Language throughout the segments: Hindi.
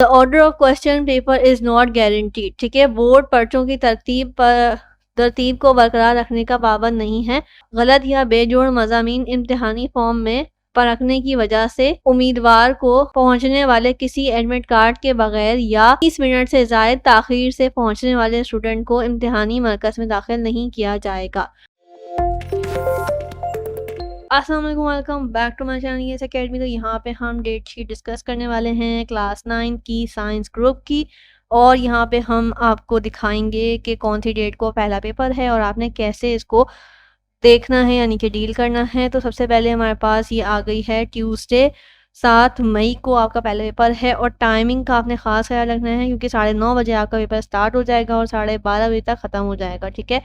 The order of question paper is not guaranteed, ठीक है, बोर्ड पर्चों की तरतीब को बरकरार रखने का पाबंद नहीं है। गलत या बेजोड़ मज़ामीन इम्तिहानी फॉर्म में परखने की वजह से उम्मीदवार को पहुंचने वाले किसी एडमिट कार्ड के बगैर या 30 मिनट से ज़ायद ताख़ीर से पहुंचने वाले स्टूडेंट को इम्तिहानी मरकज़ में दाखिल नहीं किया जाएगा। अस्सलाम वालेकुम, welcome back to my channel Yes Academy. तो यहाँ पे हम डेट शीट डिस्कस करने वाले हैं क्लास 9 की साइंस ग्रुप की, और यहाँ पे हम आपको दिखाएंगे कि कौन सी डेट को पहला पेपर है और आपने कैसे इसको देखना है यानी कि डील करना है। तो सबसे पहले हमारे पास ये आ गई है ट्यूसडे 7 मई को आपका पहला पेपर है, और टाइमिंग का आपने ख़ास ख्याल रखना है क्योंकि 9:30 बजे आपका पेपर स्टार्ट हो जाएगा और 12:30 बजे तक ख़त्म हो जाएगा, ठीक है।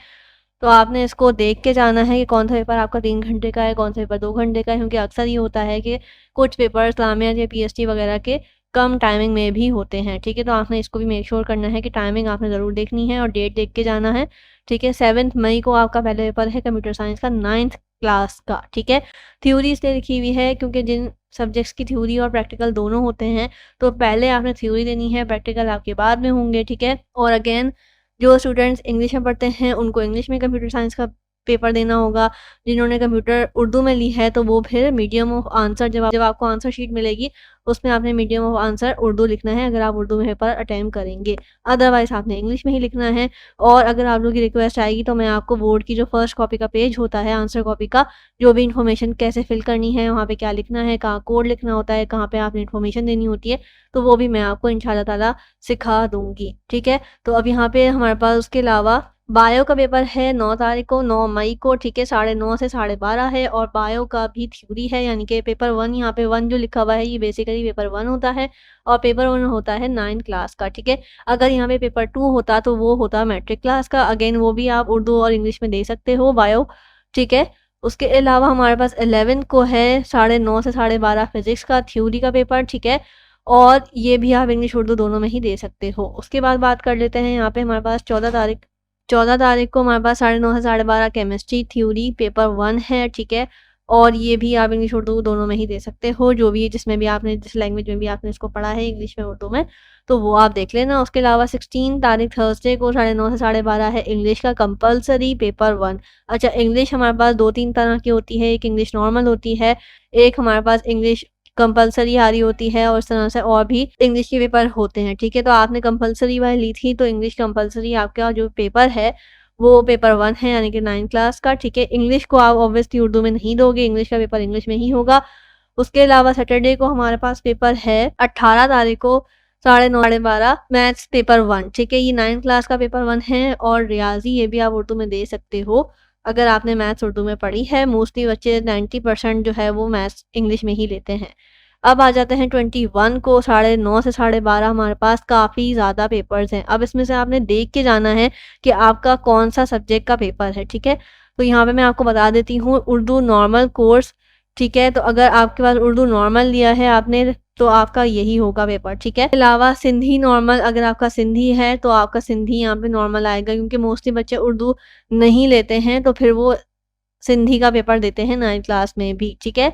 तो आपने इसको देख के जाना है कि कौन सा पेपर आपका 3 घंटे का है, कौन सा पेपर 2 घंटे का है, क्योंकि अक्सर ये होता है कि कुछ पेपर इस्लामिया या पीएचडी वगैरह के कम टाइमिंग में भी होते हैं, ठीक है। तो आपने इसको भी मेक श्योर करना है कि टाइमिंग आपने ज़रूर देखनी है और डेट देख के जाना है, ठीक है। 7 मई को आपका पहला पेपर है कंप्यूटर साइंस का 9th क्लास का, ठीक है। थ्योरी इसलिए लिखी हुई है क्योंकि जिन सब्जेक्ट्स की थ्योरी और प्रैक्टिकल दोनों होते हैं, तो पहले आपने थ्योरी देनी है, प्रैक्टिकल आपके बाद में होंगे, ठीक है। और अगेन जो स्टूडेंट्स इंग्लिश में पढ़ते हैं उनको इंग्लिश में कंप्यूटर साइंस का पेपर देना होगा। जिन्होंने कंप्यूटर उर्दू में ली है तो वो फिर मीडियम ऑफ आंसर, जब आपको आंसर शीट मिलेगी उसमें आपने मीडियम ऑफ आंसर उर्दू लिखना है अगर आप उर्दू में पेपर अटैम्प्ट करेंगे, अदरवाइज आपने इंग्लिश में ही लिखना है। और अगर आप लोगों की रिक्वेस्ट आएगी तो मैं आपको बोर्ड की जो फर्स्ट कॉपी का पेज होता है आंसर कॉपी का, जो भी इन्फॉर्मेशन कैसे फिल करनी है, वहाँ पे क्या लिखना है, कहाँ कोड लिखना होता है, कहाँ पे आपने इन्फॉर्मेशन देनी होती है, तो वो भी मैं आपको इंशाल्लाह ताला सिखा दूंगी, ठीक है। तो अब यहाँ पे हमारे पास उसके अलावा बायो का पेपर है 9 तारीख को, 9 मई को, ठीक है, 9:30 से 12:30 है। और बायो का भी थ्योरी है यानी कि पेपर 1, यहाँ पे 1 जो लिखा हुआ है ये बेसिकली पेपर 1 होता है, और पेपर 1 होता है 9 क्लास का, ठीक है। अगर यहाँ पे पेपर 2 होता तो वो होता मैट्रिक क्लास का, अगेन वो भी आप उर्दू और इंग्लिश में दे सकते हो बायो, ठीक है। उसके अलावा हमारे पास 11 को है 9:30 से 12:30 फिजिक्स का थ्योरी का पेपर, ठीक है, और ये भी आप इंग्लिश उर्दू दोनों में ही दे सकते हो। उसके बाद बात कर लेते हैं, यहाँ पे हमारे पास 14 तारीख को हमारे पास 9:30 से 12:30 केमिस्ट्री थ्योरी पेपर 1 है, ठीक है, और ये भी आप इंग्लिश उर्दू दोनों में ही दे सकते हो, जो भी जिसमें भी आपने जिस लैंग्वेज में भी आपने इसको पढ़ा है, इंग्लिश में उर्दू में, तो वो आप देख लेना। उसके अलावा 16 तारीख थर्सडे को 9:30 से 12:30 है इंग्लिश का कंपलसरी पेपर 1। अच्छा, इंग्लिश हमारे पास 2-3 तरह की होती है, एक इंग्लिश नॉर्मल होती है, एक हमारे पास इंग्लिश कंपलसरी आ रही होती है, और इस तरह से और भी इंग्लिश के पेपर होते हैं, ठीक है। तो आपने कंपलसरी वाली ली थी तो इंग्लिश कंपलसरी आपका जो पेपर है वो पेपर 1 है यानी कि 9 क्लास का, ठीक है। इंग्लिश को आप ऑब्वियसली उर्दू में नहीं दोगे, इंग्लिश का पेपर इंग्लिश में ही होगा। उसके अलावा सैटरडे को हमारे पास पेपर है 18 तारीख को 9:30 से 12:30 मैथ्स पेपर 1, ठीक है। ये 9 क्लास का पेपर 1 है, और रियाजी ये भी आप उर्दू में दे सकते हो अगर आपने मैथ्स उर्दू में पढ़ी है। मोस्टली बच्चे 90% जो है वो मैथ्स इंग्लिश में ही लेते हैं। अब आ जाते हैं 21 को 9:30 से 12:30 हमारे पास काफ़ी ज़्यादा पेपर्स हैं। अब इसमें से आपने देख के जाना है कि आपका कौन सा सब्जेक्ट का पेपर है, ठीक है। तो यहाँ पे मैं आपको बता देती हूँ, उर्दू नॉर्मल कोर्स, ठीक है। तो अगर आपके पास उर्दू नॉर्मल लिया है आपने तो आपका यही होगा पेपर, ठीक है। अलावा सिंधी नॉर्मल, अगर आपका सिंधी है तो आपका सिंधी यहाँ पे नॉर्मल आएगा, क्योंकि मोस्टली बच्चे उर्दू नहीं लेते हैं तो फिर वो सिंधी का पेपर देते हैं 9 क्लास में भी, ठीक है।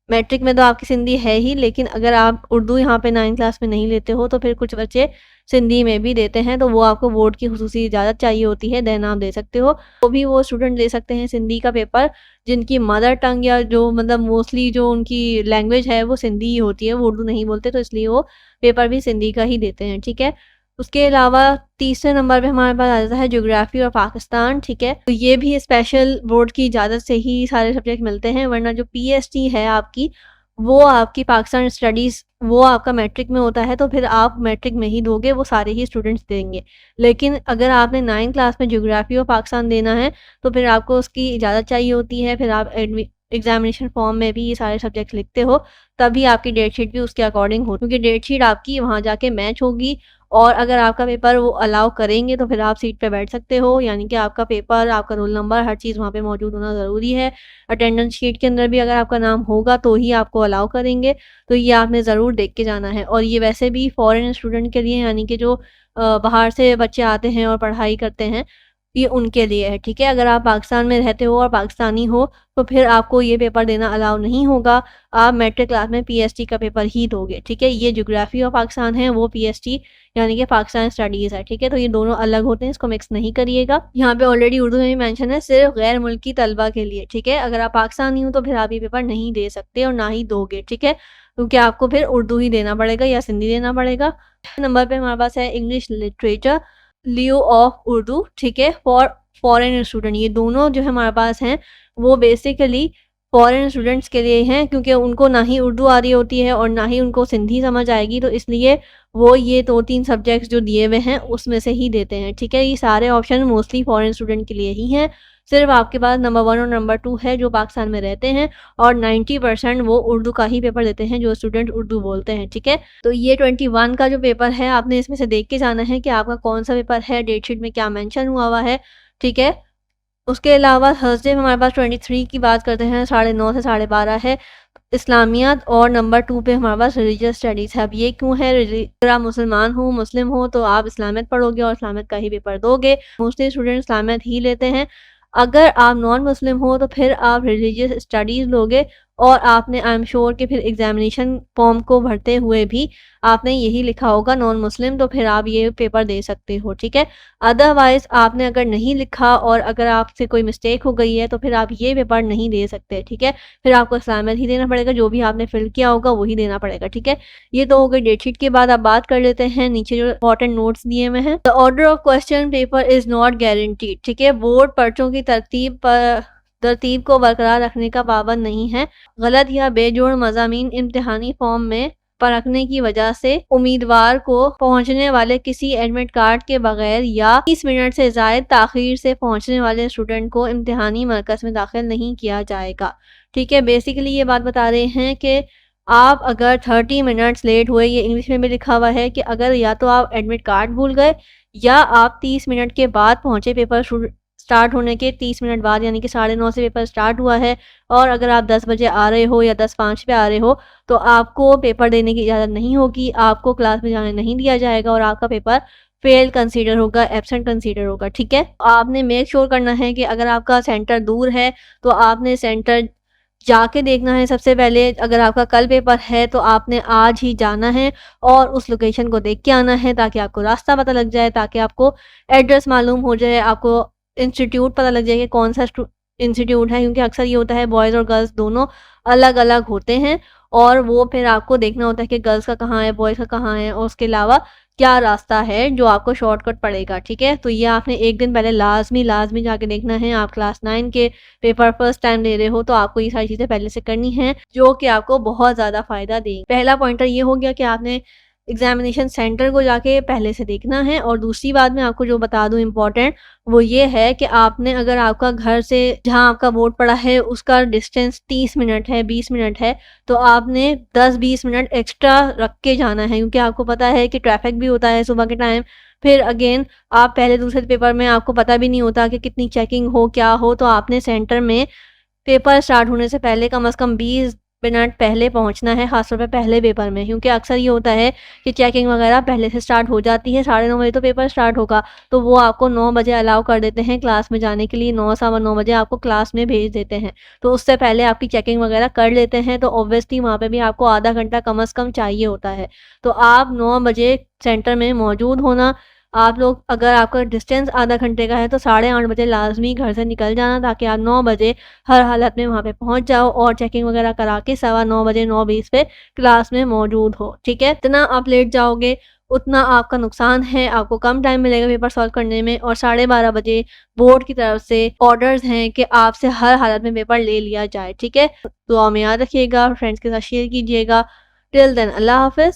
मैट्रिक में तो आपकी सिंधी है ही, लेकिन अगर आप उर्दू यहाँ पे 9 क्लास में नहीं लेते हो तो फिर कुछ बच्चे सिंधी में भी देते हैं, तो वो आपको बोर्ड की खुसूसी इजाज़त चाहिए होती है, देन आप दे सकते हो। तो भी वो स्टूडेंट दे सकते हैं सिंधी का पेपर जिनकी मदर टंग या जो मतलब मोस्टली जो उनकी लैंग्वेज है वो सिंधी ही होती है, वो उर्दू नहीं बोलते, तो इसलिए वो पेपर भी सिंधी का ही देते हैं, ठीक है। उसके अलावा तीसरे नंबर पे हमारे पास आ जाता है ज्योग्राफी और पाकिस्तान, ठीक है। तो ये भी स्पेशल बोर्ड की इजाज़त से ही सारे सब्जेक्ट मिलते हैं, वरना जो पीएचडी है आपकी वो आपकी पाकिस्तान स्टडीज़ वो आपका मैट्रिक में होता है, तो फिर आप मैट्रिक में ही दोगे, वो सारे ही स्टूडेंट्स देंगे। लेकिन अगर आपने 9 क्लास में ज्योग्राफी और पाकिस्तान देना है तो फिर आपको उसकी इजाज़त चाहिए होती है, फिर आप एग्जामिनेशन फॉर्म में भी ये सारे सब्जेक्ट लिखते हो, तभी आपकी डेट शीट भी उसके अकॉर्डिंग हो, क्योंकि डेट शीट आपकी वहाँ जाके मैच होगी। और अगर आपका पेपर वो अलाउ करेंगे तो फिर आप सीट पे बैठ सकते हो, यानी कि आपका पेपर, आपका रोल नंबर, हर चीज़ वहाँ पे मौजूद होना ज़रूरी है। अटेंडेंस शीट के अंदर भी अगर आपका नाम होगा तो ही आपको अलाउ करेंगे, तो ये आपने ज़रूर देख के जाना है। और ये वैसे भी फ़ॉरेन स्टूडेंट के लिए, यानी कि जो बाहर से बच्चे आते हैं और पढ़ाई करते हैं, ये उनके लिए है, ठीक है। अगर आप पाकिस्तान में रहते हो और पाकिस्तानी हो तो फिर आपको ये पेपर देना अलाउ नहीं होगा, आप मैट्रिक क्लास में पीएसटी का पेपर ही दोगे, ठीक है। ये ज्योग्राफी ऑफ पाकिस्तान है, वो पीएसटी यानी कि पाकिस्तान स्टडीज़ है, ठीक है। तो ये दोनों अलग होते हैं, इसको मिक्स नहीं करिएगा। यहाँ पे ऑलरेडी उर्दू में भी मेंशन है सिर्फ गैर मुल्की तलबा के लिए, ठीक है। अगर आप पाकिस्तानी हो तो फिर आप ये पेपर नहीं दे सकते और ना ही दोगे, ठीक है, क्योंकि आपको फिर उर्दू ही देना पड़ेगा या सिंधी देना पड़ेगा। नंबर पे हमारे पास है English literature Leo of Urdu, ठीक है, फॉर फॉरेन स्टूडेंट। ये दोनों जो है हमारे पास हैं वो बेसिकली फॉरेन स्टूडेंट्स के लिए हैं, क्योंकि उनको ना ही उर्दू आ रही होती है और ना ही उनको सिंधी समझ आएगी, तो इसलिए वो ये 2-3 सब्जेक्ट्स जो दिए हुए हैं उसमें से ही देते हैं, ठीक है। ये सारे ऑप्शन मोस्टली फॉरेन स्टूडेंट के लिए ही हैं। सिर्फ आपके पास नंबर 1 और नंबर 2 है जो पाकिस्तान में रहते हैं, और 90% वो उर्दू का ही पेपर देते हैं जो स्टूडेंट उर्दू बोलते हैं, ठीक है। तो ये 21 का जो पेपर है आपने इसमें से देख के जाना है कि आपका कौन सा पेपर है, डेटशीट में क्या मेंशन हुआ है, ठीक है। उसके अलावा थर्सडे में हमारे पास 23 की बात करते हैं, 9:30 से 12:30 है इस्लामियात, और नंबर 2 पे हमारे पास रिलीजियस स्टडीज़ है। अब ये क्यों है, अगर आप मुस्लिम हो तो आप इस्लामियत पढ़ोगे और इस्लामियत का ही पेपर दोगे। मोस्टली स्टूडेंट इस्लामियत ही लेते हैं। अगर आप नॉन मुस्लिम हो तो फिर आप रिलीजियस स्टडीज़ लोगे, और आपने आई एम श्योर कि फिर एग्जामिनेशन फॉर्म को भरते हुए भी आपने यही लिखा होगा नॉन मुस्लिम, तो फिर आप ये पेपर दे सकते हो, ठीक है। अदरवाइज़ आपने अगर नहीं लिखा और अगर आपसे कोई मिस्टेक हो गई है तो फिर आप ये पेपर नहीं दे सकते, ठीक है। फिर आपको इस्लामियत ही देना पड़ेगा, जो भी आपने फिल किया होगा वही देना पड़ेगा, ठीक है। ये तो हो गई डेटशीट के बाद। आप बात कर लेते हैं नीचे जो इंपॉर्टेंट नोट्स दिए हुए हैं। The order of question paper is not guaranteed, ठीक है। बोर्ड पर्चों की तरतीब को बरकरार रखने का पाबंद नहीं है। गलत या बेजोड़ मज़ामीन इम्तिहानी फॉर्म में परखने की वजह से उम्मीदवार को पहुंचने वाले किसी एडमिट कार्ड के बगैर या 30 मिनट से ज़ायद ताख़ीर से पहुंचने वाले स्टूडेंट को इम्तिहानी मरकज़ में दाखिल नहीं किया जाएगा, ठीक है। बेसिकली ये बात बता रहे हैं कि आप अगर 30 मिनट्स लेट हुए, ये इंग्लिश में भी लिखा हुआ है कि अगर या तो आप एडमिट कार्ड भूल गए या आप 30 मिनट के बाद पहुंचे, पेपर स्टार्ट होने के 30 मिनट बाद, यानी कि 9:30 से पेपर स्टार्ट हुआ है, और अगर आप 10 बजे आ रहे हो या 10:05 पे आ रहे हो तो आपको पेपर देने की इजाज़त नहीं होगी, आपको क्लास में जाने नहीं दिया जाएगा और आपका पेपर फेल कंसीडर होगा, एब्सेंट कंसीडर होगा, ठीक है। आपने मेक श्योर करना है कि अगर आपका सेंटर दूर है तो आपने सेंटर जाके देखना है सबसे पहले। अगर आपका कल पेपर है तो आपने आज ही जाना है और उस लोकेशन को देख के आना है, ताकि आपको रास्ता पता लग जाए, ताकि आपको एड्रेस मालूम हो जाए, आपको इंस्टीट्यूट पता लग जाए कि कौन सा इंस्टीट्यूट है, क्योंकि अक्सर ये होता है बॉयज़ और गर्ल्स दोनों अलग अलग होते हैं, और वो फिर आपको देखना होता है कि गर्ल्स का कहाँ है, बॉयज़ का कहाँ है, और उसके अलावा क्या रास्ता है जो आपको शॉर्टकट पड़ेगा, ठीक है। तो ये आपने एक दिन पहले लाजमी जाके देखना है। आप क्लास 9 के पेपर फर्स्ट टाइम दे रहे हो तो आपको ये सारी चीज़ें पहले से करनी है, जो कि आपको बहुत ज़्यादा फ़ायदा देंगी। पहला पॉइंटर ये हो गया कि आपने एग्जामिनेशन सेंटर को जाके पहले से देखना है। और दूसरी बात मैं आपको जो बता दूं इम्पॉर्टेंट, वो ये है कि आपने अगर आपका घर से जहां आपका बोर्ड पड़ा है उसका डिस्टेंस 30 मिनट है, 20 मिनट है, तो आपने 10-20 मिनट एक्स्ट्रा रख के जाना है, क्योंकि आपको पता है कि ट्रैफिक भी होता है सुबह के टाइम। फिर अगेन आप पहले दूसरे पेपर में आपको पता भी नहीं होता कि कितनी चेकिंग हो क्या हो, तो आपने सेंटर में पेपर स्टार्ट होने से पहले कम से कम 20 मिनट पहले पहुंचना है, खासतौर पे पहले पेपर में, क्योंकि अक्सर ये होता है कि चेकिंग वगैरह पहले से स्टार्ट हो जाती है। 9:30 बजे तो पेपर स्टार्ट होगा, तो वो आपको 9 बजे अलाउ कर देते हैं क्लास में जाने के लिए, 9 सवा 9 बजे आपको क्लास में भेज देते हैं। तो उससे पहले आपकी चेकिंग वगैरह कर लेते हैं, तो ऑब्वियसली वहाँ पे भी आपको आधा घंटा कम से कम चाहिए होता है। तो आप 9 बजे सेंटर में मौजूद होना। आप लोग अगर आपका डिस्टेंस आधा घंटे का है तो 8:30 बजे लाजमी घर से निकल जाना, ताकि आप 9 बजे हर हालत में वहाँ पे पहुँच जाओ और चेकिंग वगैरह करा के 9:15 बजे 9:20 पे क्लास में मौजूद हो, ठीक है। जितना आप लेट जाओगे उतना आपका नुकसान है, आपको कम टाइम मिलेगा पेपर सॉल्व करने में। और 12:30 बजे बोर्ड की तरफ से ऑर्डर्स हैं कि आपसे हर हालत में पेपर ले लिया जाए, ठीक है। दुआ में याद रखिएगा, फ्रेंड्स के साथ शेयर कीजिएगा। टिल देन अल्लाह हाफिज़।